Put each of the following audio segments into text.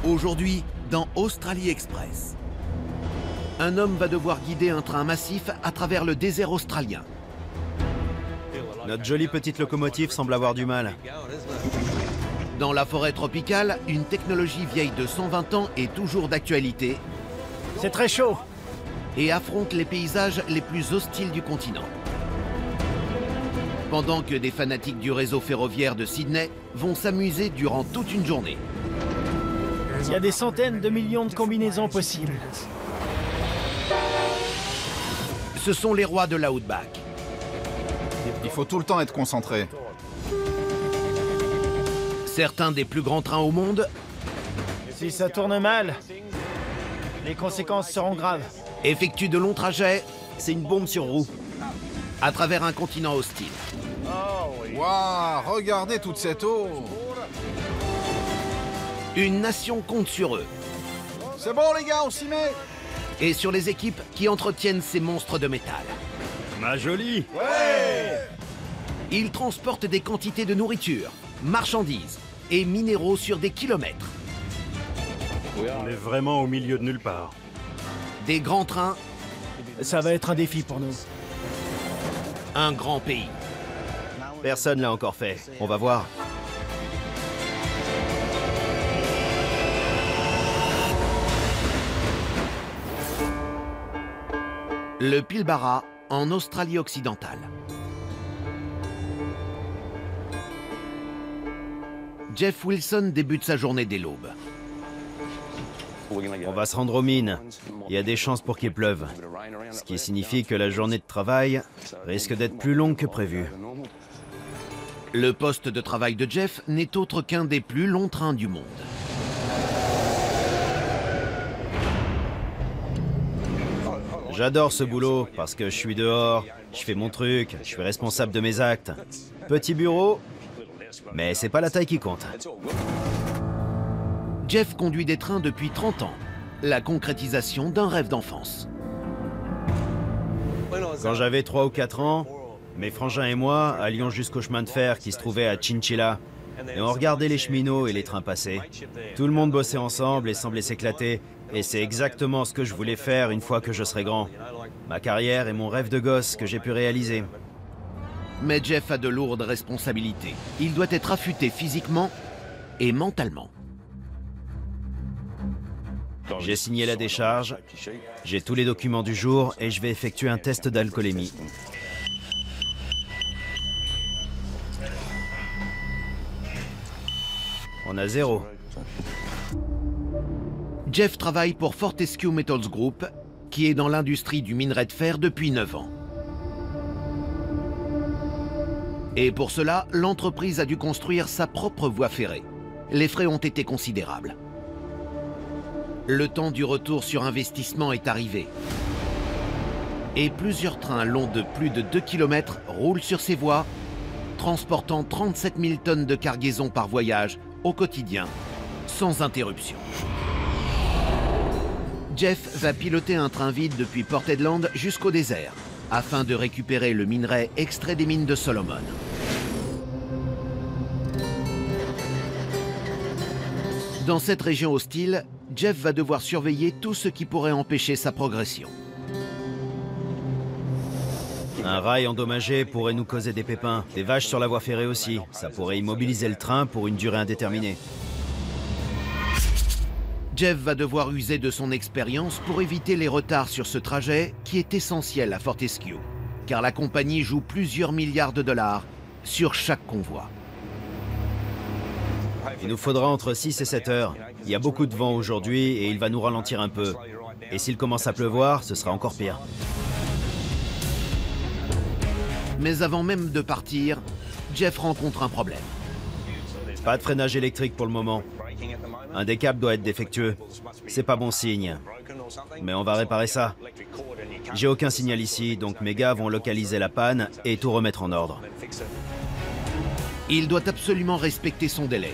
Aujourd'hui, dans Australie Express. Un homme va devoir guider un train massif à travers le désert australien. Notre jolie petite locomotive semble avoir du mal. Dans la forêt tropicale, une technologie vieille de 120 ans est toujours d'actualité C'est très chaud. et affronte les paysages les plus hostiles du continent. Pendant que des fanatiques du réseau ferroviaire de Sydney vont s'amuser durant toute une journée. Il y a des centaines de millions de combinaisons possibles. Ce sont les rois de l'Outback. Il faut tout le temps être concentré. Certains des plus grands trains au monde Si ça tourne mal, les conséquences seront graves. effectuent de longs trajets C'est une bombe sur roue. à travers un continent hostile. Waouh, regardez toute cette eau. Une nation compte sur eux C'est bon les gars, on s'y met. et sur les équipes qui entretiennent ces monstres de métal. Ma jolie. Ils transportent des quantités de nourriture, marchandises et minéraux sur des kilomètres. On est vraiment au milieu de nulle part. Des grands trains, Ça va être un défi pour nous. un grand pays. Personne l'a encore fait. On va voir. Le Pilbara, en Australie occidentale. Jeff Wilson débute sa journée dès l'aube. On va se rendre aux mines. Il y a des chances pour qu'il pleuve. Ce qui signifie que la journée de travail risque d'être plus longue que prévu. Le poste de travail de Jeff n'est autre qu'un des plus longs trains du monde. J'adore ce boulot parce que je suis dehors, je fais mon truc, je suis responsable de mes actes. Petit bureau, mais c'est pas la taille qui compte. Jeff conduit des trains depuis 30 ans, la concrétisation d'un rêve d'enfance. Quand j'avais 3 ou 4 ans, mes frangins et moi allions jusqu'au chemin de fer qui se trouvait à Chinchilla. Et on regardait les cheminots et les trains passer. Tout le monde bossait ensemble et semblait s'éclater. Et c'est exactement ce que je voulais faire une fois que je serai grand. Ma carrière et mon rêve de gosse que j'ai pu réaliser. Mais Jeff a de lourdes responsabilités. Il doit être affûté physiquement et mentalement. J'ai signé la décharge, j'ai tous les documents du jour et je vais effectuer un test d'alcoolémie. On a 0. Jeff travaille pour Fortescue Metals Group, qui est dans l'industrie du minerai de fer depuis 9 ans. Et pour cela, l'entreprise a dû construire sa propre voie ferrée. Les frais ont été considérables. Le temps du retour sur investissement est arrivé. Et plusieurs trains longs de plus de 2 km roulent sur ces voies, transportant 37 000 tonnes de cargaison par voyage au quotidien, sans interruption. Jeff va piloter un train vide depuis Port Hedland jusqu'au désert, afin de récupérer le minerai extrait des mines de Solomon. Dans cette région hostile, Jeff va devoir surveiller tout ce qui pourrait empêcher sa progression. Un rail endommagé pourrait nous causer des pépins. Des vaches sur la voie ferrée aussi. Ça pourrait immobiliser le train pour une durée indéterminée. Jeff va devoir user de son expérience pour éviter les retards sur ce trajet qui est essentiel à Fortescue, car la compagnie joue plusieurs milliards de dollars sur chaque convoi. Il nous faudra entre 6 et 7 heures. Il y a beaucoup de vent aujourd'hui et il va nous ralentir un peu. Et s'il commence à pleuvoir, ce sera encore pire. Mais avant même de partir, Jeff rencontre un problème. Pas de freinage électrique pour le moment. Un des câbles doit être défectueux. C'est pas bon signe. Mais on va réparer ça. J'ai aucun signal ici, donc mes gars vont localiser la panne et tout remettre en ordre. Il doit absolument respecter son délai.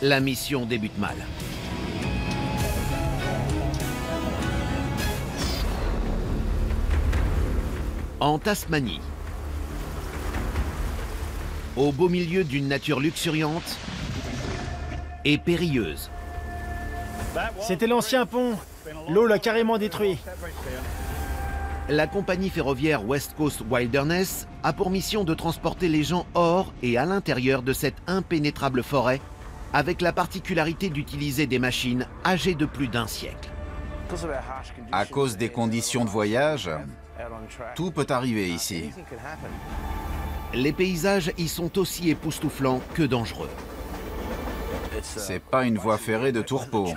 La mission débute mal. En Tasmanie, au beau milieu d'une nature luxuriante et périlleuse, C'était l'ancien pont. L'eau l'a carrément détruit. La compagnie ferroviaire West Coast Wilderness a pour mission de transporter les gens hors et à l'intérieur de cette impénétrable forêt, avec la particularité d'utiliser des machines âgées de plus d'un siècle. À cause des conditions de voyage, tout peut arriver ici. Les paysages y sont aussi époustouflants que dangereux. C'est pas une voie ferrée de tourpeau.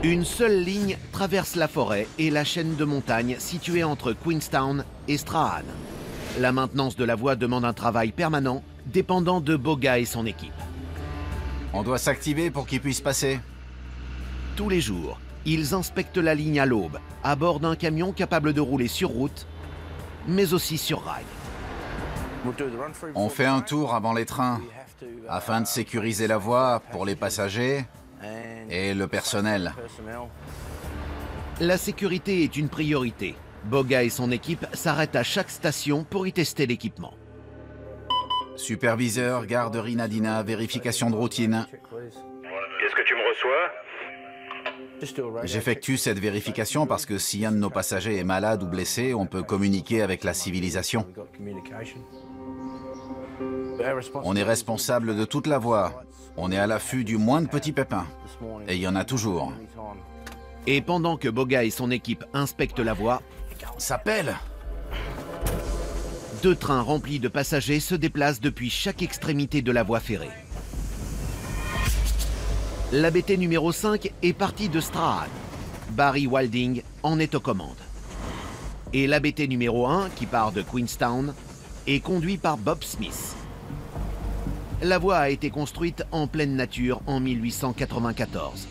Une seule ligne traverse la forêt et la chaîne de montagnes située entre Queenstown et Strahan. La maintenance de la voie demande un travail permanent, dépendant de Boga et son équipe. On doit s'activer pour qu'ils puissent passer. Tous les jours, ils inspectent la ligne à l'aube, à bord d'un camion capable de rouler sur route, mais aussi sur rail. On fait un tour avant les trains, afin de sécuriser la voie pour les passagers et le personnel. La sécurité est une priorité. Boga et son équipe s'arrêtent à chaque station pour y tester l'équipement. Superviseur, garderie Nadina, vérification de routine. Qu'est-ce que tu me reçois? J'effectue cette vérification parce que si un de nos passagers est malade ou blessé, on peut communiquer avec la civilisation. On est responsable de toute la voie. On est à l'affût du moindre petit pépin. Et il y en a toujours. Et pendant que Boga et son équipe inspectent la voie, Ça pèle! 2 trains remplis de passagers se déplacent depuis chaque extrémité de la voie ferrée. L'ABT numéro 5 est parti de Strahan. Barry Walding en est aux commandes. Et l'ABT numéro 1, qui part de Queenstown, est conduit par Bob Smith. La voie a été construite en pleine nature en 1894.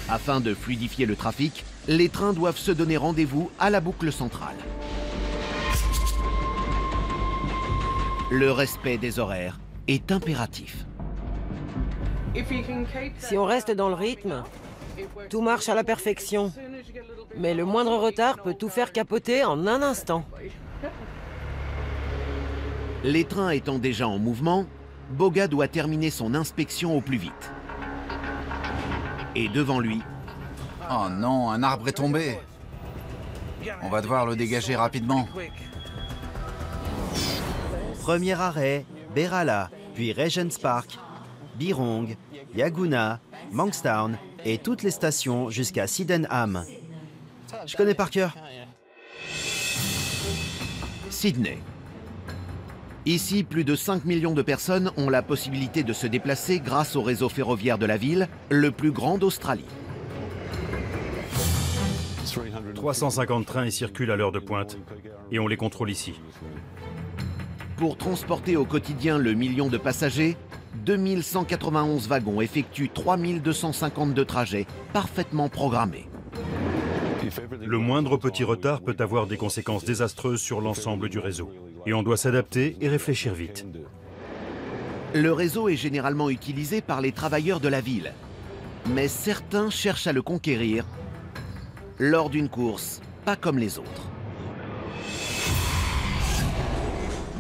Afin de fluidifier le trafic, les trains doivent se donner rendez-vous à la boucle centrale. Le respect des horaires est impératif. Si on reste dans le rythme, tout marche à la perfection. Mais le moindre retard peut tout faire capoter en un instant. Les trains étant déjà en mouvement, Boga doit terminer son inspection au plus vite. Et devant lui, Oh non, un arbre est tombé. On va devoir le dégager rapidement. Premier arrêt, Berala, puis Regents Park, Birong, Yaguna, Monkstown et toutes les stations jusqu'à Sydenham. Je connais par cœur. Sydney. Ici, plus de 5 millions de personnes ont la possibilité de se déplacer grâce au réseau ferroviaire de la ville, le plus grand d'Australie. 350 trains y circulent à l'heure de pointe et on les contrôle ici. Pour transporter au quotidien le million de passagers, 2191 wagons effectuent 3252 trajets parfaitement programmés. Le moindre petit retard peut avoir des conséquences désastreuses sur l'ensemble du réseau. Et on doit s'adapter et réfléchir vite. Le réseau est généralement utilisé par les travailleurs de la ville. Mais certains cherchent à le conquérir lors d'une course, pas comme les autres.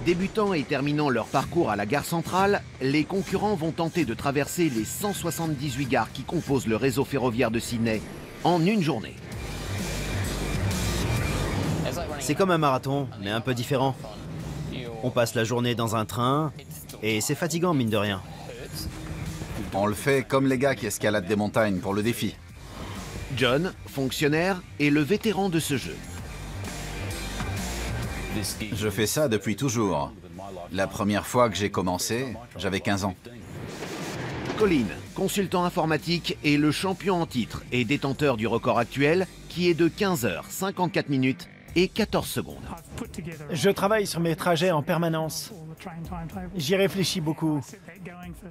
Débutant et terminant leur parcours à la gare centrale, les concurrents vont tenter de traverser les 178 gares qui composent le réseau ferroviaire de Sydney en une journée. C'est comme un marathon, mais un peu différent. On passe la journée dans un train et c'est fatigant, mine de rien. On le fait comme les gars qui escaladent des montagnes pour le défi. John, fonctionnaire, est le vétéran de ce jeu. Je fais ça depuis toujours. La première fois que j'ai commencé, j'avais 15 ans. Colin, consultant informatique, est le champion en titre et détenteur du record actuel qui est de 15 h 54 minutes et 14 secondes. Je travaille sur mes trajets en permanence. J'y réfléchis beaucoup.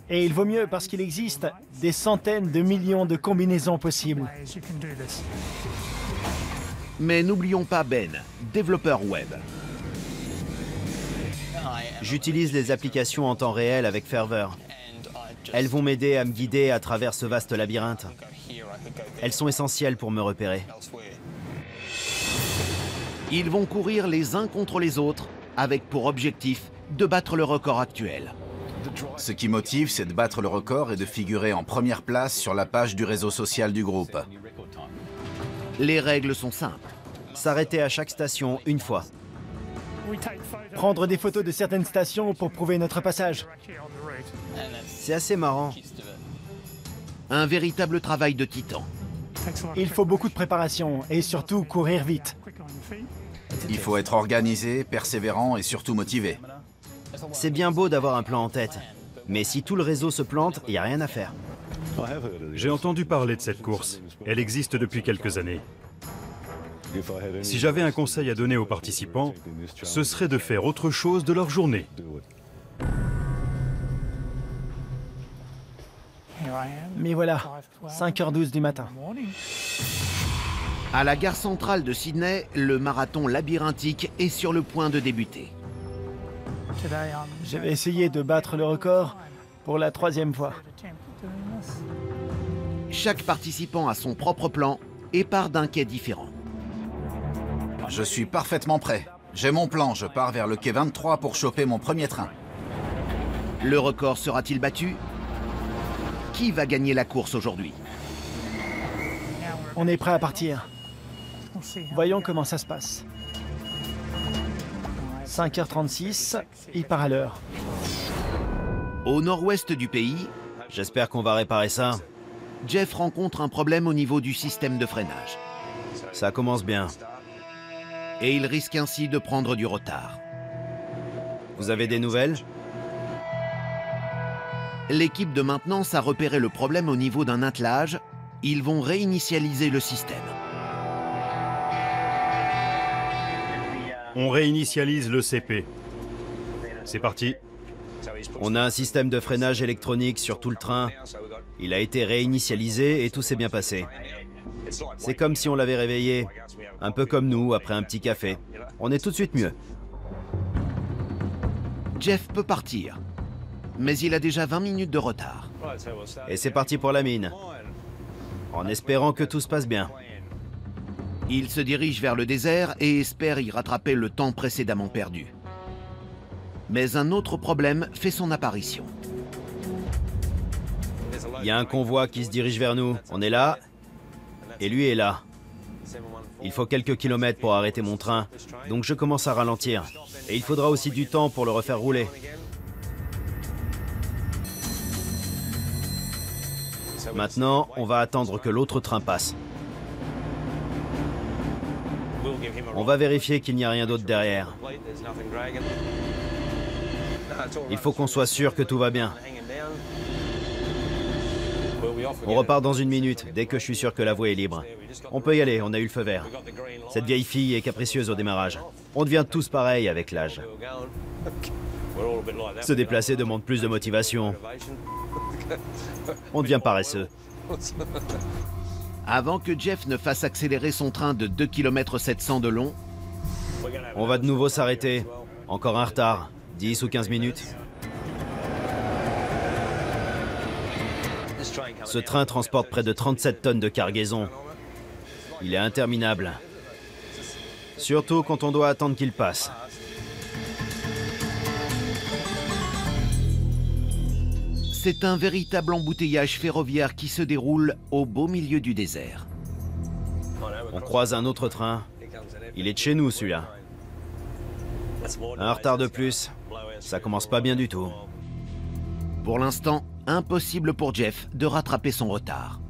Et il vaut mieux parce qu'il existe des centaines de millions de combinaisons possibles. Mais n'oublions pas Ben, développeur web. J'utilise les applications en temps réel avec ferveur. Elles vont m'aider à me guider à travers ce vaste labyrinthe. Elles sont essentielles pour me repérer. Ils vont courir les uns contre les autres avec pour objectif de battre le record actuel. Ce qui motive, c'est de battre le record et de figurer en première place sur la page du réseau social du groupe. Les règles sont simples. S'arrêter à chaque station une fois. Prendre des photos de certaines stations pour prouver notre passage. C'est assez marrant. Un véritable travail de titan. Il faut beaucoup de préparation et surtout courir vite. Il faut être organisé, persévérant et surtout motivé. C'est bien beau d'avoir un plan en tête. Mais si tout le réseau se plante, il n'y a rien à faire. J'ai entendu parler de cette course. Elle existe depuis quelques années. Si j'avais un conseil à donner aux participants, ce serait de faire autre chose de leur journée. Mais voilà, 5h12 du matin. À la gare centrale de Sydney, le marathon labyrinthique est sur le point de débuter. Je vais essayer de battre le record pour la 3e fois. Chaque participant a son propre plan et part d'un quai différent. Je suis parfaitement prêt. J'ai mon plan, je pars vers le quai 23 pour choper mon premier train. Le record sera-t-il battu? Qui va gagner la course aujourd'hui? On est prêt à partir. Voyons comment ça se passe. 5h36, il part à l'heure. Au nord-ouest du pays, J'espère qu'on va réparer ça. Jeff rencontre un problème au niveau du système de freinage. Ça commence bien. Et il risque ainsi de prendre du retard. Vous avez des nouvelles? L'équipe de maintenance a repéré le problème au niveau d'un attelage. Ils vont réinitialiser le système. On réinitialise le CP. C'est parti. On a un système de freinage électronique sur tout le train. Il a été réinitialisé et tout s'est bien passé. C'est comme si on l'avait réveillé. Un peu comme nous, après un petit café. On est tout de suite mieux. Jeff peut partir, mais il a déjà 20 minutes de retard. Et c'est parti pour la mine. En espérant que tout se passe bien. Il se dirige vers le désert et espère y rattraper le temps précédemment perdu. Mais un autre problème fait son apparition. Il y a un convoi qui se dirige vers nous. On est là. Et lui est là. Il faut quelques kilomètres pour arrêter mon train. Donc je commence à ralentir. Et il faudra aussi du temps pour le refaire rouler. Maintenant, on va attendre que l'autre train passe. On va vérifier qu'il n'y a rien d'autre derrière. Il faut qu'on soit sûr que tout va bien. On repart dans 1 minute, dès que je suis sûr que la voie est libre. On peut y aller, on a eu le feu vert. Cette vieille fille est capricieuse au démarrage. On devient tous pareils avec l'âge. Se déplacer demande plus de motivation. On devient paresseux. Avant que Jeff ne fasse accélérer son train de 2 km 700 de long, On va de nouveau s'arrêter. Encore un retard, 10 ou 15 minutes. Ce train transporte près de 37 tonnes de cargaison. Il est interminable. Surtout quand on doit attendre qu'il passe. c'est un véritable embouteillage ferroviaire qui se déroule au beau milieu du désert. On croise un autre train. Il est de chez nous, celui-là. Un retard de plus. Ça commence pas bien du tout. Pour l'instant, impossible pour Jeff de rattraper son retard.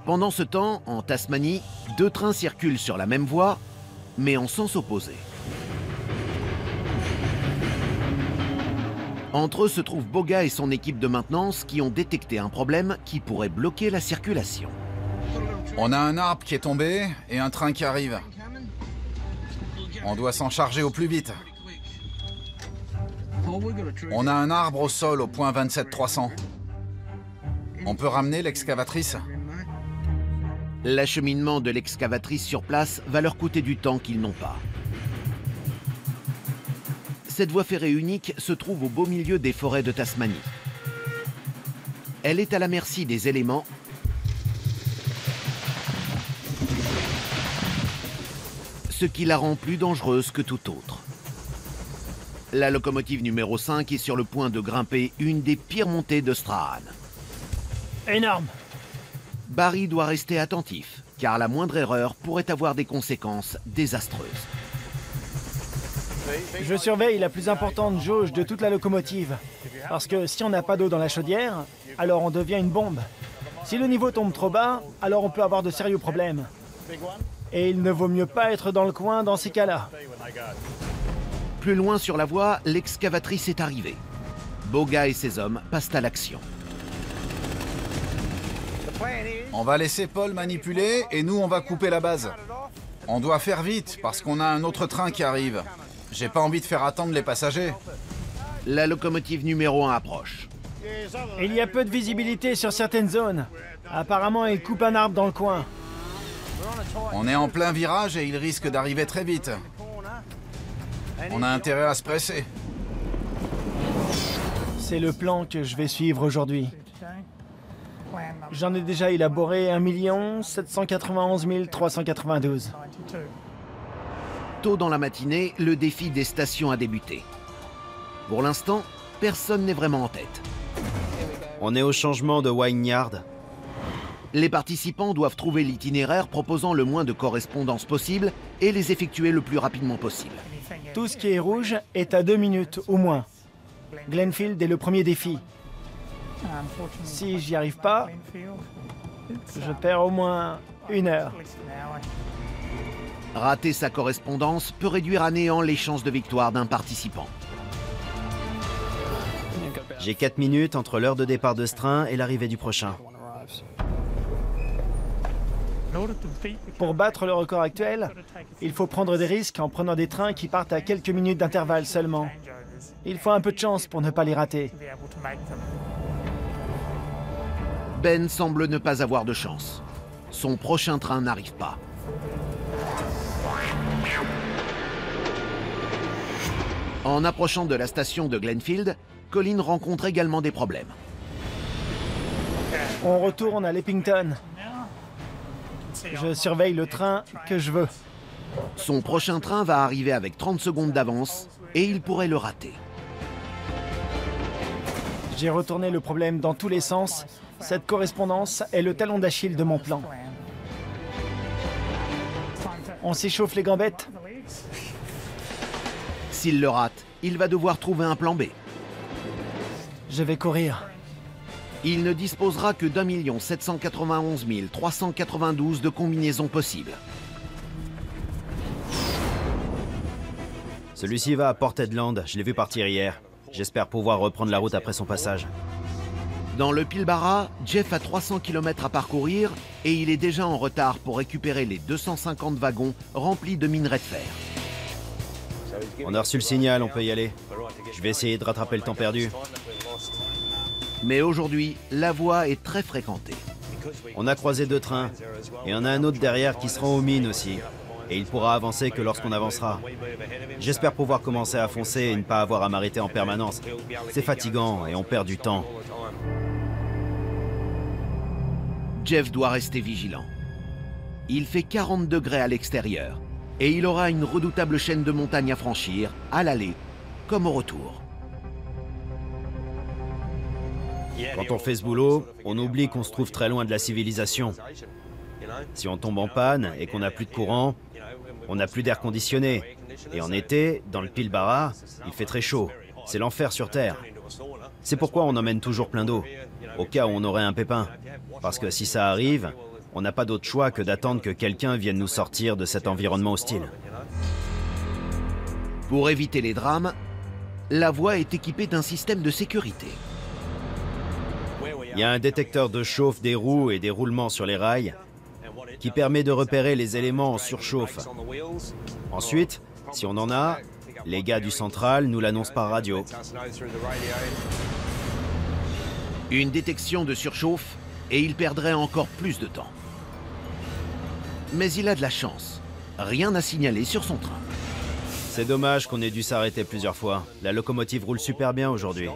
Pendant ce temps, en Tasmanie, 2 trains circulent sur la même voie, mais en sens opposé. Entre eux se trouvent Boga et son équipe de maintenance qui ont détecté un problème qui pourrait bloquer la circulation. On a un arbre qui est tombé et un train qui arrive. On doit s'en charger au plus vite. On a un arbre au sol au point 27300. On peut ramener l'excavatrice? L'acheminement de l'excavatrice sur place va leur coûter du temps qu'ils n'ont pas. Cette voie ferrée unique se trouve au beau milieu des forêts de Tasmanie. Elle est à la merci des éléments ce qui la rend plus dangereuse que tout autre. La locomotive numéro 5 est sur le point de grimper une des pires montées de Strahan. Énorme. Barry doit rester attentif, car la moindre erreur pourrait avoir des conséquences désastreuses. Je surveille la plus importante jauge de toute la locomotive. Parce que si on n'a pas d'eau dans la chaudière, alors on devient une bombe. Si le niveau tombe trop bas, alors on peut avoir de sérieux problèmes. Et il ne vaut mieux pas être dans le coin dans ces cas-là. Plus loin sur la voie, l'excavatrice est arrivée. Boga et ses hommes passent à l'action. On va laisser Paul manipuler et nous on va couper la base. On doit faire vite parce qu'on a un autre train qui arrive. J'ai pas envie de faire attendre les passagers. La locomotive numéro 1 approche. Il y a peu de visibilité sur certaines zones. Apparemment, il coupe un arbre dans le coin. On est en plein virage et il risque d'arriver très vite. On a intérêt à se presser. C'est le plan que je vais suivre aujourd'hui. J'en ai déjà élaboré 1 791 392. Tôt dans la matinée, le défi des stations a débuté. Pour l'instant, personne n'est vraiment en tête. On est au changement de Wynyard. Les participants doivent trouver l'itinéraire proposant le moins de correspondances possible et les effectuer le plus rapidement possible. Tout ce qui est rouge est à 2 minutes au moins. Glenfield est le premier défi. Si j'y arrive pas, je perds au moins 1 heure. Rater sa correspondance peut réduire à néant les chances de victoire d'un participant. J'ai 4 minutes entre l'heure de départ de ce train et l'arrivée du prochain. Pour battre le record actuel, il faut prendre des risques en prenant des trains qui partent à quelques minutes d'intervalle seulement. Il faut un peu de chance pour ne pas les rater. Ben semble ne pas avoir de chance. Son prochain train n'arrive pas. En approchant de la station de Glenfield, Colin rencontre également des problèmes. On retourne à Leppington. Je surveille le train que je veux. Son prochain train va arriver avec 30 secondes d'avance et il pourrait le rater. J'ai retourné le problème dans tous les sens. Cette correspondance est le talon d'Achille de mon plan. On s'échauffe les gambettes. S'il le rate, il va devoir trouver un plan B. Je vais courir. Il ne disposera que d'1 791 392 de combinaisons possibles. Celui-ci va à Port Hedland, je l'ai vu partir hier. J'espère pouvoir reprendre la route après son passage. Dans le Pilbara, Jeff a 300 km à parcourir et il est déjà en retard pour récupérer les 250 wagons remplis de minerais de fer. On a reçu le signal, on peut y aller. Je vais essayer de rattraper le temps perdu. Mais aujourd'hui, la voie est très fréquentée. On a croisé 2 trains, et on a un autre derrière qui se rend aux mines aussi. Et il pourra avancer que lorsqu'on avancera. J'espère pouvoir commencer à foncer et ne pas avoir à m'arrêter en permanence. C'est fatigant et on perd du temps. Jeff doit rester vigilant. Il fait 40 degrés à l'extérieur et il aura une redoutable chaîne de montagnes à franchir, à l'aller comme au retour. Quand on fait ce boulot, on oublie qu'on se trouve très loin de la civilisation. Si on tombe en panne et qu'on n'a plus de courant, on n'a plus d'air conditionné. Et en été, dans le Pilbara, il fait très chaud. C'est l'enfer sur Terre. C'est pourquoi on emmène toujours plein d'eau, au cas où on aurait un pépin. Parce que si ça arrive, on n'a pas d'autre choix que d'attendre que quelqu'un vienne nous sortir de cet environnement hostile. Pour éviter les drames, la voie est équipée d'un système de sécurité. Il y a un détecteur de chauffe des roues et des roulements sur les rails qui permet de repérer les éléments en surchauffe. Ensuite, si on en a, les gars du central nous l'annoncent par radio. Une détection de surchauffe et il perdrait encore plus de temps. Mais il a de la chance. Rien à signaler sur son train. C'est dommage qu'on ait dû s'arrêter plusieurs fois. La locomotive roule super bien aujourd'hui.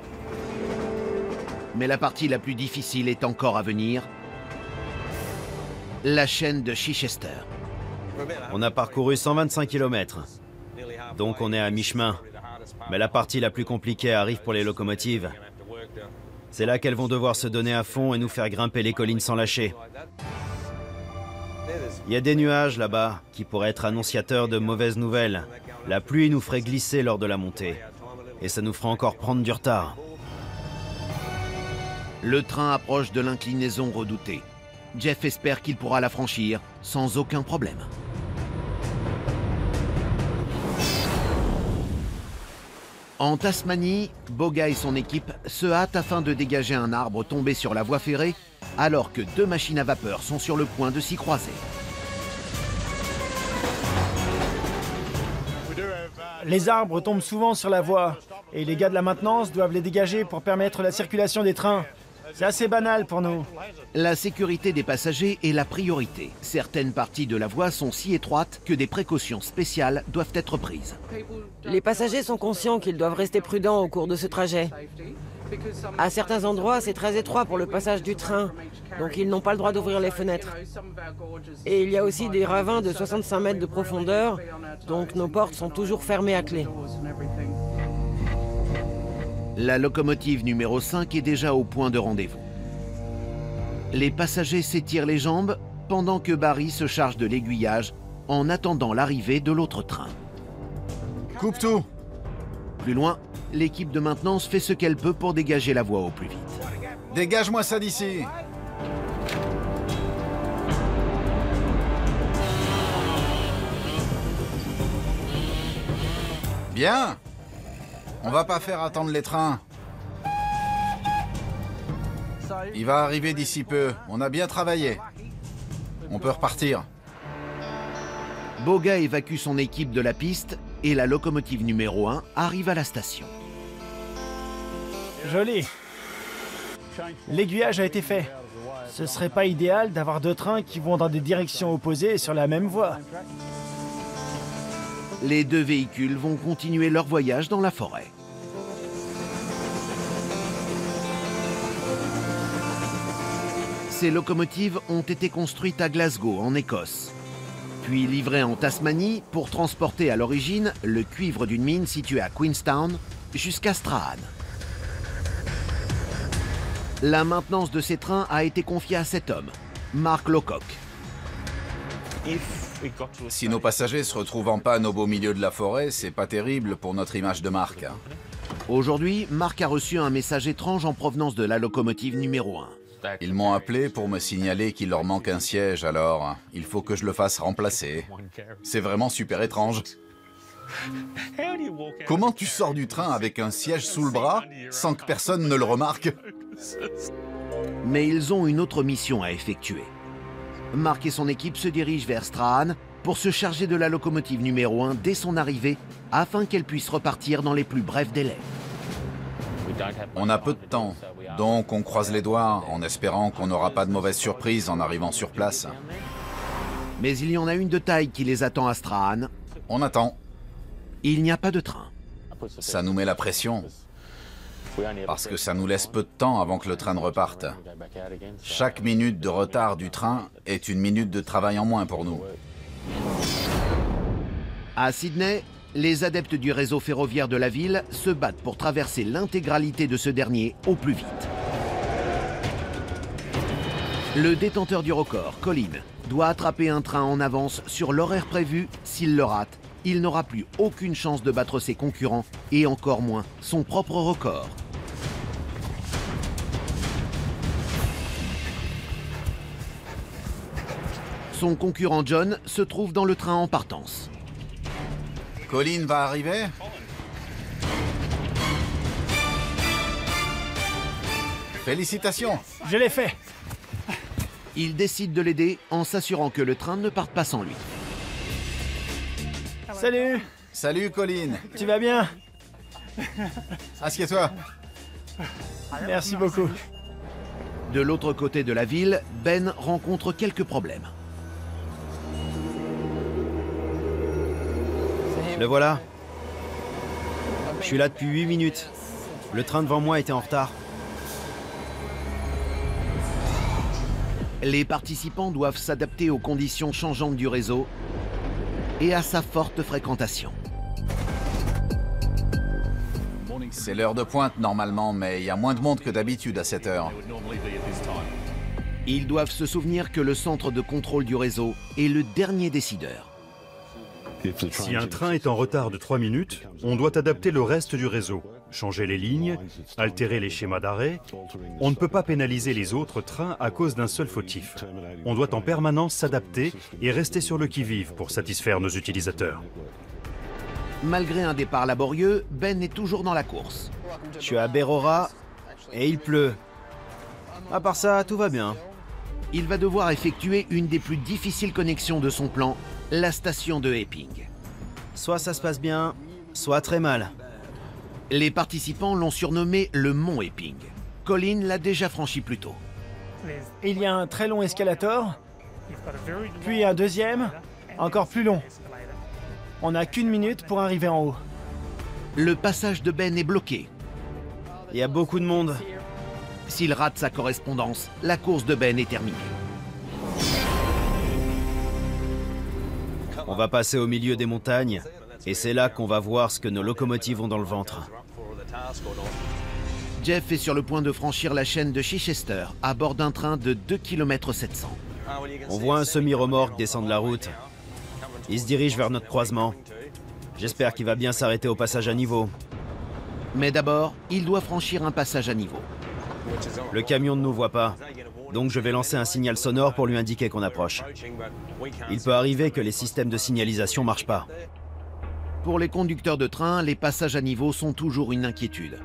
Mais la partie la plus difficile est encore à venir. La chaîne de Chichester. On a parcouru 125 km. Donc on est à mi-chemin. Mais la partie la plus compliquée arrive pour les locomotives. C'est là qu'elles vont devoir se donner à fond et nous faire grimper les collines sans lâcher. Il y a des nuages là-bas qui pourraient être annonciateurs de mauvaises nouvelles. La pluie nous ferait glisser lors de la montée. Et ça nous fera encore prendre du retard. Le train approche de l'inclinaison redoutée. Jeff espère qu'il pourra la franchir sans aucun problème. En Tasmanie, Boga et son équipe se hâtent afin de dégager un arbre tombé sur la voie ferrée, alors que deux machines à vapeur sont sur le point de s'y croiser. Les arbres tombent souvent sur la voie, et les gars de la maintenance doivent les dégager pour permettre la circulation des trains. C'est assez banal pour nous. La sécurité des passagers est la priorité. Certaines parties de la voie sont si étroites que des précautions spéciales doivent être prises. Les passagers sont conscients qu'ils doivent rester prudents au cours de ce trajet. À certains endroits, c'est très étroit pour le passage du train, donc ils n'ont pas le droit d'ouvrir les fenêtres. Et il y a aussi des ravins de 65 mètres de profondeur, donc nos portes sont toujours fermées à clé. La locomotive numéro 5 est déjà au point de rendez-vous. Les passagers s'étirent les jambes pendant que Barry se charge de l'aiguillage en attendant l'arrivée de l'autre train. Coupe tout. Plus loin, l'équipe de maintenance fait ce qu'elle peut pour dégager la voie au plus vite. Dégage-moi ça d'ici. Bien. On va pas faire attendre les trains. Il va arriver d'ici peu. On a bien travaillé. On peut repartir. Boga évacue son équipe de la piste et la locomotive numéro 1 arrive à la station. Joli. L'aiguillage a été fait. Ce serait pas idéal d'avoir deux trains qui vont dans des directions opposées sur la même voie. Les deux véhicules vont continuer leur voyage dans la forêt. Ces locomotives ont été construites à Glasgow, en Écosse, puis livrées en Tasmanie pour transporter à l'origine le cuivre d'une mine située à Queenstown jusqu'à Strahan. La maintenance de ces trains a été confiée à cet homme, Mark Lowcock. Si nos passagers se retrouvent en panne au beau milieu de la forêt, c'est pas terrible pour notre image de marque. Aujourd'hui, Mark a reçu un message étrange en provenance de la locomotive numéro 1. Ils m'ont appelé pour me signaler qu'il leur manque un siège, alors il faut que je le fasse remplacer. C'est vraiment super étrange. Comment tu sors du train avec un siège sous le bras sans que personne ne le remarque? Mais ils ont une autre mission à effectuer. Mark et son équipe se dirigent vers Strahan pour se charger de la locomotive numéro 1 dès son arrivée, afin qu'elle puisse repartir dans les plus brefs délais. On a peu de temps, donc on croise les doigts en espérant qu'on n'aura pas de mauvaise surprise en arrivant sur place. Mais il y en a une de taille qui les attend à Strahan. On attend. Il n'y a pas de train. Ça nous met la pression, parce que ça nous laisse peu de temps avant que le train ne reparte. Chaque minute de retard du train est une minute de travail en moins pour nous. À Sydney, les adeptes du réseau ferroviaire de la ville se battent pour traverser l'intégralité de ce dernier au plus vite. Le détenteur du record, Colin, doit attraper un train en avance sur l'horaire prévu. S'il le rate, il n'aura plus aucune chance de battre ses concurrents et encore moins son propre record. Son concurrent John se trouve dans le train en partance. Colin va arriver? Félicitations! Je l'ai fait. Il décide de l'aider en s'assurant que le train ne parte pas sans lui. Salut. Salut Colin! Tu vas bien? Assieds-toi! Merci beaucoup. De l'autre côté de la ville, Ben rencontre quelques problèmes. Le voilà. Je suis là depuis 8 minutes. Le train devant moi était en retard. Les participants doivent s'adapter aux conditions changeantes du réseau et à sa forte fréquentation. C'est l'heure de pointe normalement, mais il y a moins de monde que d'habitude à cette heure. Ils doivent se souvenir que le centre de contrôle du réseau est le dernier décideur. Si un train est en retard de 3 minutes, on doit adapter le reste du réseau, changer les lignes, altérer les schémas d'arrêt. On ne peut pas pénaliser les autres trains à cause d'un seul fautif. On doit en permanence s'adapter et rester sur le qui-vive pour satisfaire nos utilisateurs. Malgré un départ laborieux, Ben est toujours dans la course. Je suis à Berora et il pleut. À part ça, tout va bien. Il va devoir effectuer une des plus difficiles connexions de son plan, la station de Epping. Soit ça se passe bien, soit très mal. Les participants l'ont surnommé le Mont Epping. Colin l'a déjà franchi plus tôt. Il y a un très long escalator, puis un deuxième, encore plus long. On n'a qu'1 minute pour arriver en haut. Le passage de Ben est bloqué. Il y a beaucoup de monde. S'il rate sa correspondance, la course de Ben est terminée. On va passer au milieu des montagnes, et c'est là qu'on va voir ce que nos locomotives ont dans le ventre. Jeff est sur le point de franchir la chaîne de Chichester à bord d'un train de 2 km 700. On voit un semi-remorque descendre la route. Il se dirige vers notre croisement. J'espère qu'il va bien s'arrêter au passage à niveau. Mais d'abord, il doit franchir un passage à niveau. Le camion ne nous voit pas, donc je vais lancer un signal sonore pour lui indiquer qu'on approche. Il peut arriver que les systèmes de signalisation marchent pas. Pour les conducteurs de train, les passages à niveau sont toujours une inquiétude.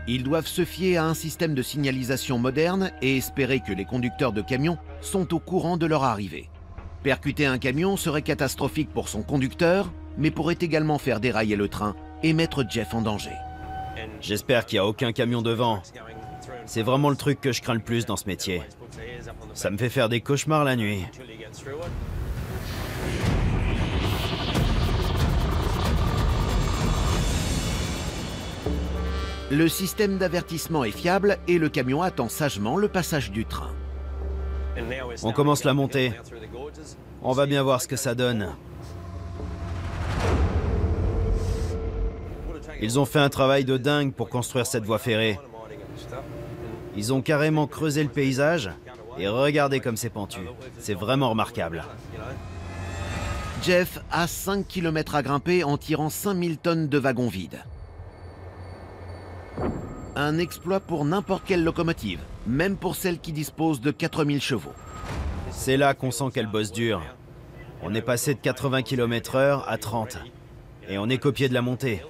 Ils doivent se fier à un système de signalisation moderne et espérer que les conducteurs de camions sont au courant de leur arrivée. Percuter un camion serait catastrophique pour son conducteur, mais pourrait également faire dérailler le train et mettre Jeff en danger. J'espère qu'il n'y a aucun camion devant. C'est vraiment le truc que je crains le plus dans ce métier. Ça me fait faire des cauchemars la nuit. Le système d'avertissement est fiable et le camion attend sagement le passage du train. On commence la montée. On va bien voir ce que ça donne. Ils ont fait un travail de dingue pour construire cette voie ferrée. Ils ont carrément creusé le paysage et regardez comme c'est pentu. C'est vraiment remarquable. Jeff a 5 km à grimper en tirant 5000 tonnes de wagons vides. Un exploit pour n'importe quelle locomotive, même pour celle qui dispose de 4000 chevaux. C'est là qu'on sent qu'elle bosse dur. On est passé de 80 km/h à 30. Et on est copié de la montée.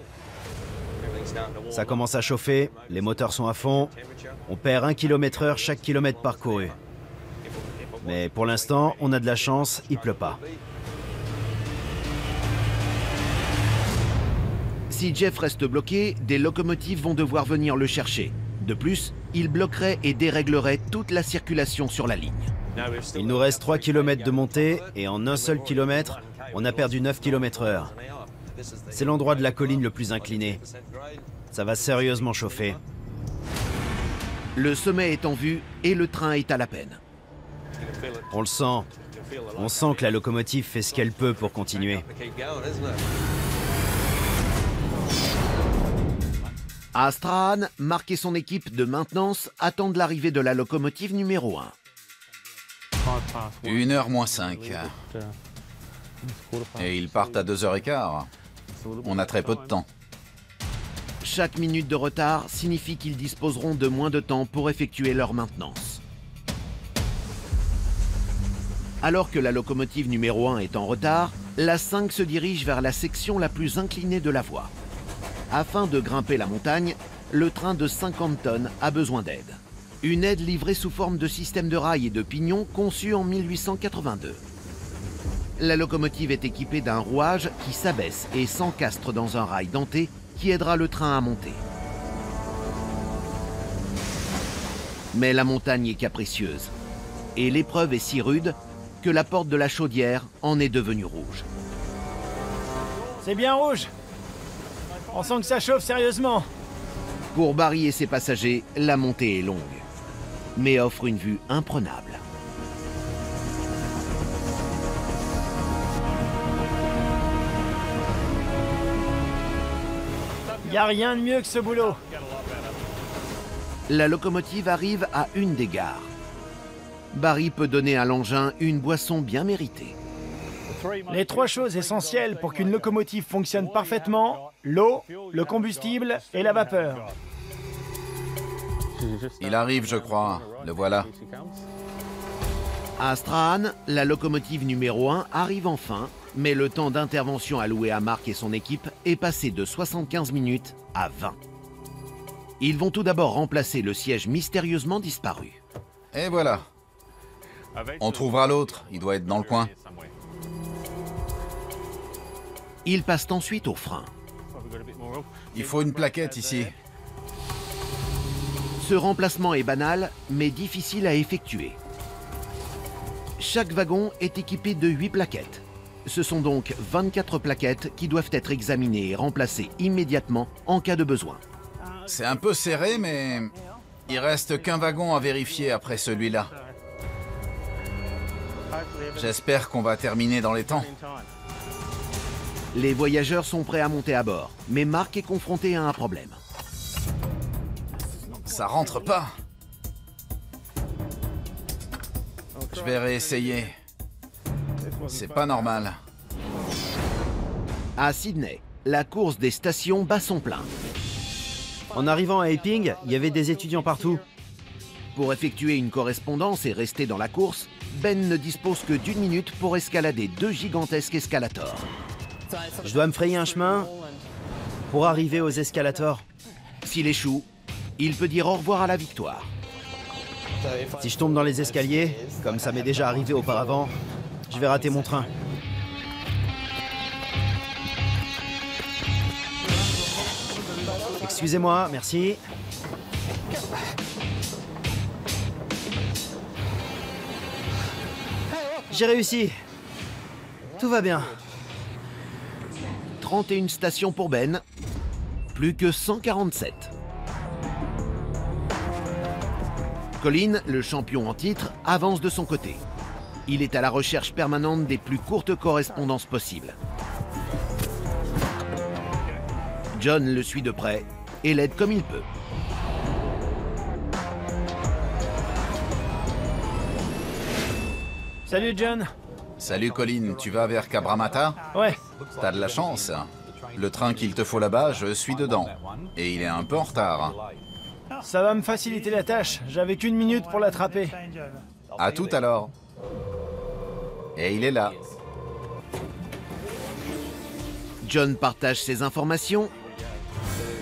Ça commence à chauffer, les moteurs sont à fond. On perd 1 km/h chaque kilomètre parcouru. Mais pour l'instant, on a de la chance, il pleut pas. Si Jeff reste bloqué, des locomotives vont devoir venir le chercher. De plus, il bloquerait et déréglerait toute la circulation sur la ligne. Il nous reste 3 km de montée et en un seul kilomètre, on a perdu 9 km/h. C'est l'endroit de la colline le plus incliné. Ça va sérieusement chauffer. Le sommet est en vue et le train est à la peine. On le sent. On sent que la locomotive fait ce qu'elle peut pour continuer. À Strahan, Mark et son équipe de maintenance attendent l'arrivée de la locomotive numéro 1. 1h moins 5. Et ils partent à 2h15. On a très peu de temps. Chaque minute de retard signifie qu'ils disposeront de moins de temps pour effectuer leur maintenance. Alors que la locomotive numéro 1 est en retard, la 5 se dirige vers la section la plus inclinée de la voie. Afin de grimper la montagne, le train de 50 tonnes a besoin d'aide. Une aide livrée sous forme de système de rails et de pignons conçu en 1882. La locomotive est équipée d'un rouage qui s'abaisse et s'encastre dans un rail denté qui aidera le train à monter. Mais la montagne est capricieuse et l'épreuve est si rude que la porte de la chaudière en est devenue rouge. C'est bien rouge. On sent que ça chauffe sérieusement. Pour Barry et ses passagers, la montée est longue, mais offre une vue imprenable. Y a rien de mieux que ce boulot. La locomotive arrive à une des gares. Barry peut donner à l'engin une boisson bien méritée. Les 3 choses essentielles pour qu'une locomotive fonctionne parfaitement, l'eau, le combustible et la vapeur. Il arrive, je crois. Le voilà. À Strahan, la locomotive numéro 1 arrive enfin, mais le temps d'intervention alloué à Mark et son équipe est passé de 75 minutes à 20. Ils vont tout d'abord remplacer le siège mystérieusement disparu. Et voilà. On trouvera l'autre. Il doit être dans le coin. Ils passent ensuite au frein. Il faut une plaquette ici. Ce remplacement est banal, mais difficile à effectuer. Chaque wagon est équipé de 8 plaquettes. Ce sont donc 24 plaquettes qui doivent être examinées et remplacées immédiatement en cas de besoin. C'est un peu serré, mais il reste qu'un wagon à vérifier après celui-là. J'espère qu'on va terminer dans les temps. Les voyageurs sont prêts à monter à bord, mais Mark est confronté à un problème. Ça rentre pas. Je vais réessayer. C'est pas normal. À Sydney, la course des stations bat son plein. En arrivant à Epping, il y avait des étudiants partout. Pour effectuer une correspondance et rester dans la course, Ben ne dispose que d'1 minute pour escalader 2 gigantesques escalators. Je dois me frayer un chemin pour arriver aux escalators. S'il échoue, il peut dire au revoir à la victoire. Si je tombe dans les escaliers, comme ça m'est déjà arrivé auparavant, je vais rater mon train. Excusez-moi, merci. J'ai réussi. Tout va bien. 31 stations pour Ben, plus que 147. Colin, le champion en titre, avance de son côté. Il est à la recherche permanente des plus courtes correspondances possibles. John le suit de près et l'aide comme il peut. Salut John. Salut Colin, tu vas vers Cabramatta? Ouais, T'as de la chance. Le train qu'il te faut là-bas, je suis dedans. Et il est un peu en retard. ça va me faciliter la tâche. J'avais qu'1 minute pour l'attraper. À tout alors. Et il est là. John partage ses informations.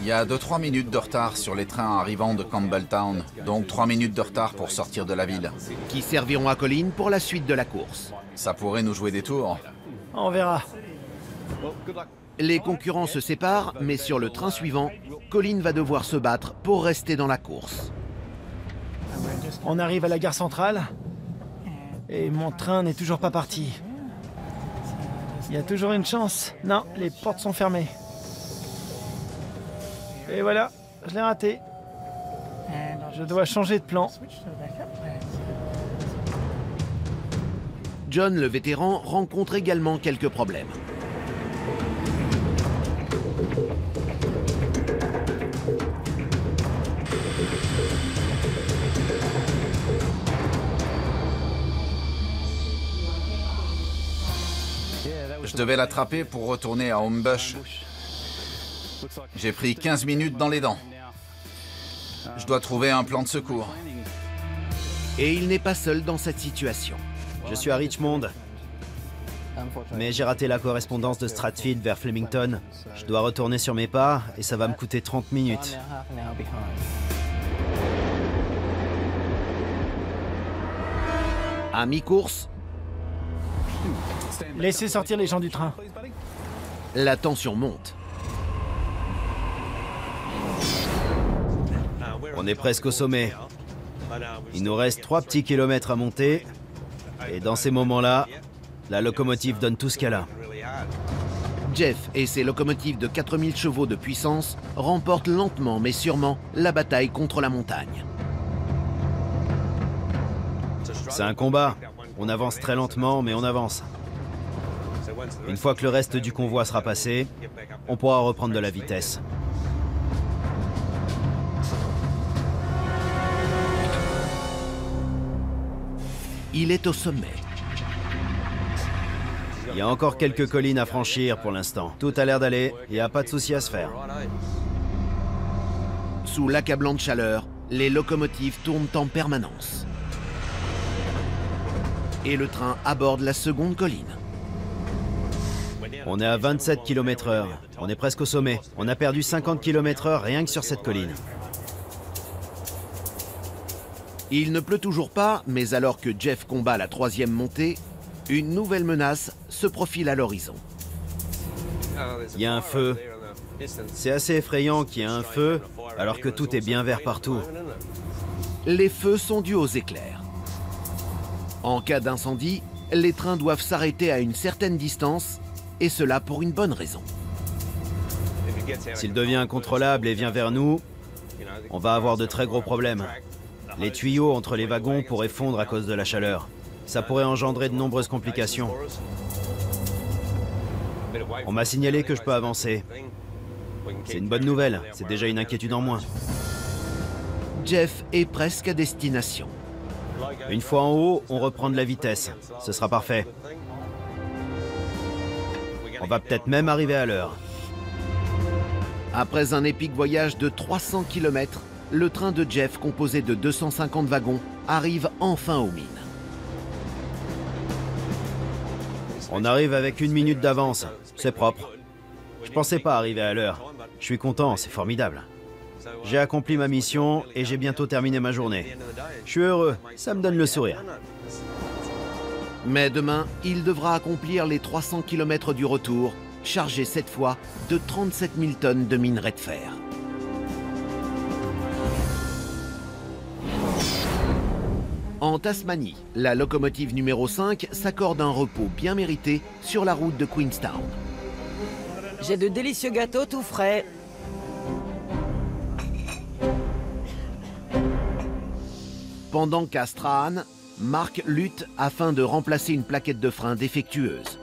Il y a 2-3 minutes de retard sur les trains arrivant de Campbelltown. Donc 3 minutes de retard pour sortir de la ville. Qui serviront à Colin pour la suite de la course. Ça pourrait nous jouer des tours. On verra. Les concurrents se séparent, mais sur le train suivant, Colin va devoir se battre pour rester dans la course. On arrive à la gare centrale. Et mon train n'est toujours pas parti. Il y a toujours une chance. Non, les portes sont fermées. Et voilà, je l'ai raté. Je dois changer de plan. John, le vétéran, rencontre également quelques problèmes. Je devais l'attraper pour retourner à Homebush. J'ai pris 15 minutes dans les dents. Je dois trouver un plan de secours. Et il n'est pas seul dans cette situation. Je suis à Richmond. Mais j'ai raté la correspondance de Stratfield vers Flemington. Je dois retourner sur mes pas et ça va me coûter 30 minutes. À mi-course, Laissez sortir les gens du train. la tension monte. On est presque au sommet. Il nous reste 3 petits kilomètres à monter. Et dans ces moments-là, la locomotive donne tout ce qu'elle a. Jeff et ses locomotives de 4000 chevaux de puissance remportent lentement mais sûrement la bataille contre la montagne. C'est un combat. On avance très lentement, mais on avance. Une fois que le reste du convoi sera passé, on pourra reprendre de la vitesse. Il est au sommet. Il y a encore quelques collines à franchir pour l'instant. Tout a l'air d'aller, il n'y a pas de souci à se faire. Sous l'accablante chaleur, les locomotives tournent en permanence. Et le train aborde la seconde colline. On est à 27 km/h. On est presque au sommet. On a perdu 50 km/h rien que sur cette colline. Il ne pleut toujours pas, mais alors que Jeff combat la troisième montée, une nouvelle menace se profile à l'horizon. Il y a un feu. C'est assez effrayant qu'il y ait un feu, alors que tout est bien vert partout. Les feux sont dus aux éclairs. En cas d'incendie, les trains doivent s'arrêter à une certaine distance, et cela pour une bonne raison. S'il devient incontrôlable et vient vers nous, on va avoir de très gros problèmes. Les tuyaux entre les wagons pourraient fondre à cause de la chaleur. Ça pourrait engendrer de nombreuses complications. On m'a signalé que je peux avancer. C'est une bonne nouvelle, c'est déjà une inquiétude en moins. Jeff est presque à destination. Une fois en haut, on reprend de la vitesse. Ce sera parfait. On va peut-être même arriver à l'heure. Après un épique voyage de 300 km, le train de Jeff, composé de 250 wagons, arrive enfin aux mines. On arrive avec 1 minute d'avance. C'est propre. Je pensais pas arriver à l'heure. Je suis content, c'est formidable. J'ai accompli ma mission et j'ai bientôt terminé ma journée. Je suis heureux, ça me donne le sourire. Mais demain, il devra accomplir les 300 km du retour, chargé cette fois de 37 000 tonnes de minerai de fer. En Tasmanie, la locomotive numéro 5 s'accorde un repos bien mérité sur la route de Queenstown. J'ai de délicieux gâteaux tout frais. Pendant qu'à Strahan, Mark lutte afin de remplacer une plaquette de frein défectueuse.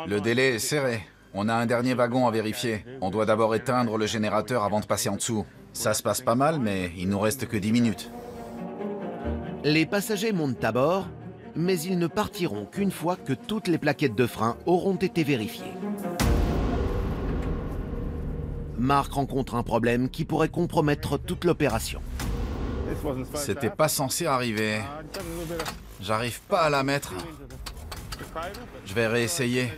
Le délai est serré. On a un dernier wagon à vérifier. On doit d'abord éteindre le générateur avant de passer en dessous. Ça se passe pas mal, mais il nous reste que 10 minutes. Les passagers montent à bord, mais ils ne partiront qu'une fois que toutes les plaquettes de frein auront été vérifiées. Mark rencontre un problème qui pourrait compromettre toute l'opération. C'était pas censé arriver. J'arrive pas à la mettre. Je vais réessayer.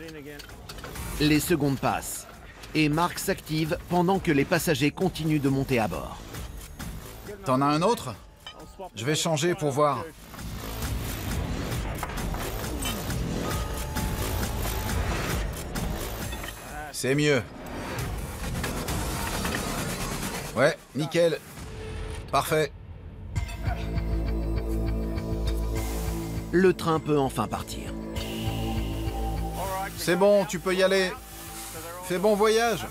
Les secondes passent, et Mark s'active pendant que les passagers continuent de monter à bord. T'en as un autre? Je vais changer pour voir. C'est mieux. Ouais, nickel. Parfait. Le train peut enfin partir. C'est bon, tu peux y aller. Fais bon voyage.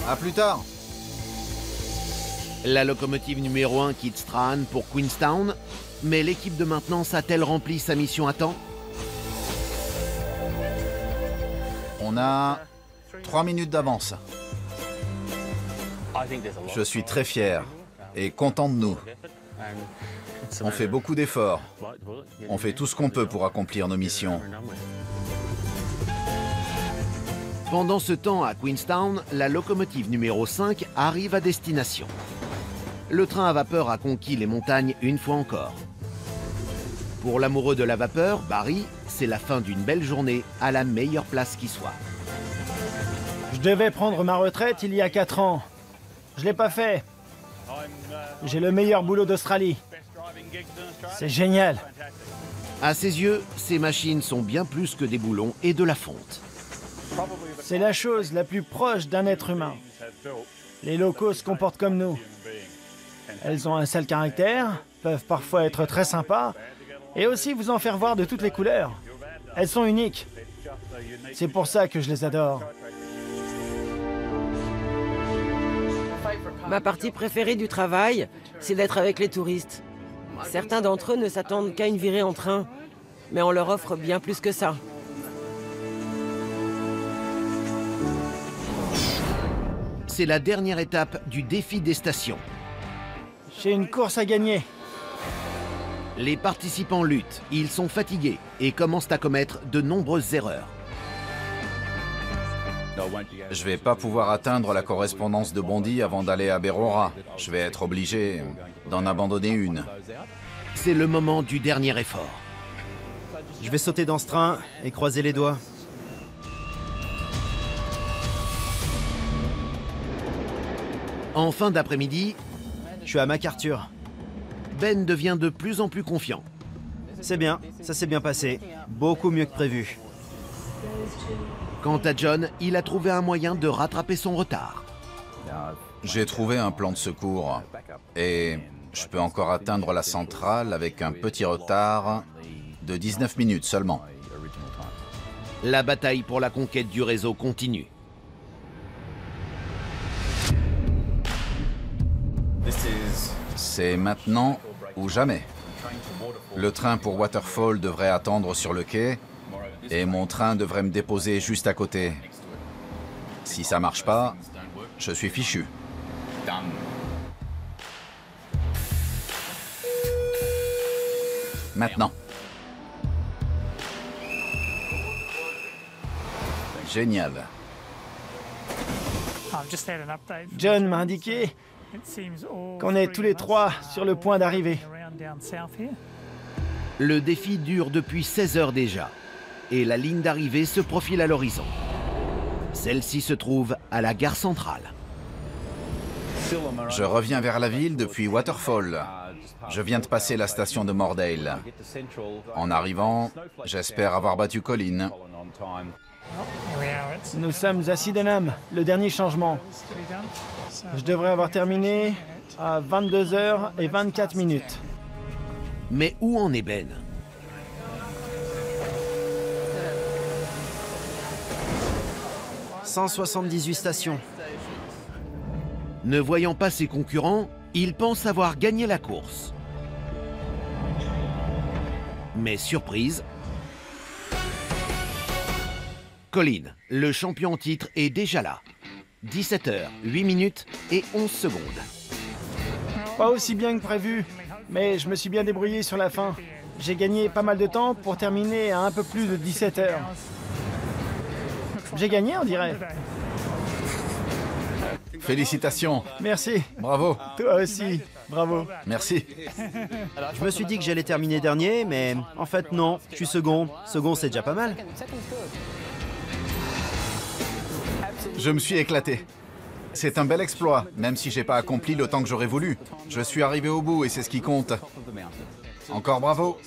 À plus tard. La locomotive numéro 1 quitte Strahan pour Queenstown, mais l'équipe de maintenance a-t-elle rempli sa mission à temps? On a 3 minutes d'avance. Je suis très fier et content de nous. On fait beaucoup d'efforts. On fait tout ce qu'on peut pour accomplir nos missions. Pendant ce temps, à Queenstown, la locomotive numéro 5 arrive à destination. Le train à vapeur a conquis les montagnes une fois encore. Pour l'amoureux de la vapeur, Barry, c'est la fin d'une belle journée à la meilleure place qui soit. Je devais prendre ma retraite il y a 4 ans. Je l'ai pas fait. J'ai le meilleur boulot d'Australie. C'est génial. À ses yeux, ces machines sont bien plus que des boulons et de la fonte. C'est la chose la plus proche d'un être humain. Les locaux se comportent comme nous. Elles ont un sale caractère, peuvent parfois être très sympas, et aussi vous en faire voir de toutes les couleurs. Elles sont uniques. C'est pour ça que je les adore. Ma partie préférée du travail, c'est d'être avec les touristes. Certains d'entre eux ne s'attendent qu'à une virée en train, mais on leur offre bien plus que ça. c'est la dernière étape du défi des stations. J'ai une course à gagner. Les participants luttent, ils sont fatigués et commencent à commettre de nombreuses erreurs. Je vais pas pouvoir atteindre la correspondance de Bondy avant d'aller à Berora. Je vais être obligé d'en abandonner une. C'est le moment du dernier effort. Je vais sauter dans ce train et croiser les doigts. En fin d'après-midi, Je suis à MacArthur. Ben devient de plus en plus confiant. C'est bien, ça s'est bien passé. Beaucoup mieux que prévu. Quant à John, il a trouvé un moyen de rattraper son retard. J'ai trouvé un plan de secours et je peux encore atteindre la centrale avec un petit retard de 19 minutes seulement. La bataille pour la conquête du réseau continue. C'est maintenant ou jamais. Le train pour Waterfall devrait attendre sur le quai et mon train devrait me déposer juste à côté. Si ça marche pas, je suis fichu. Maintenant. Génial. John m'a indiqué qu'on est tous les trois sur le point d'arriver. Le défi dure depuis 16 heures déjà, et la ligne d'arrivée se profile à l'horizon. Celle-ci se trouve à la gare centrale. Je reviens vers la ville depuis Waterfall. Je viens de passer la station de Mordale. En arrivant, j'espère avoir battu Colin. Nous sommes à Sydenham, le dernier changement. Je devrais avoir terminé à 22h24. Mais où en est Ben? « 178 stations. Ne voyant pas ses concurrents, il pense avoir gagné la course. Mais surprise, Colin, le champion en titre, est déjà là. 17 h, 8 minutes et 11 secondes. Pas aussi bien que prévu, mais je me suis bien débrouillé sur la fin. J'ai gagné pas mal de temps pour terminer à un peu plus de 17 heures. J'ai gagné, on dirait. Félicitations. Merci. Bravo. Toi aussi. Bravo. Merci. Je me suis dit que j'allais terminer dernier, mais en fait non, je suis second. Second, c'est déjà pas mal. Je me suis éclaté. C'est un bel exploit, même si j'ai pas accompli le temps que j'aurais voulu. Je suis arrivé au bout et c'est ce qui compte. Encore bravo.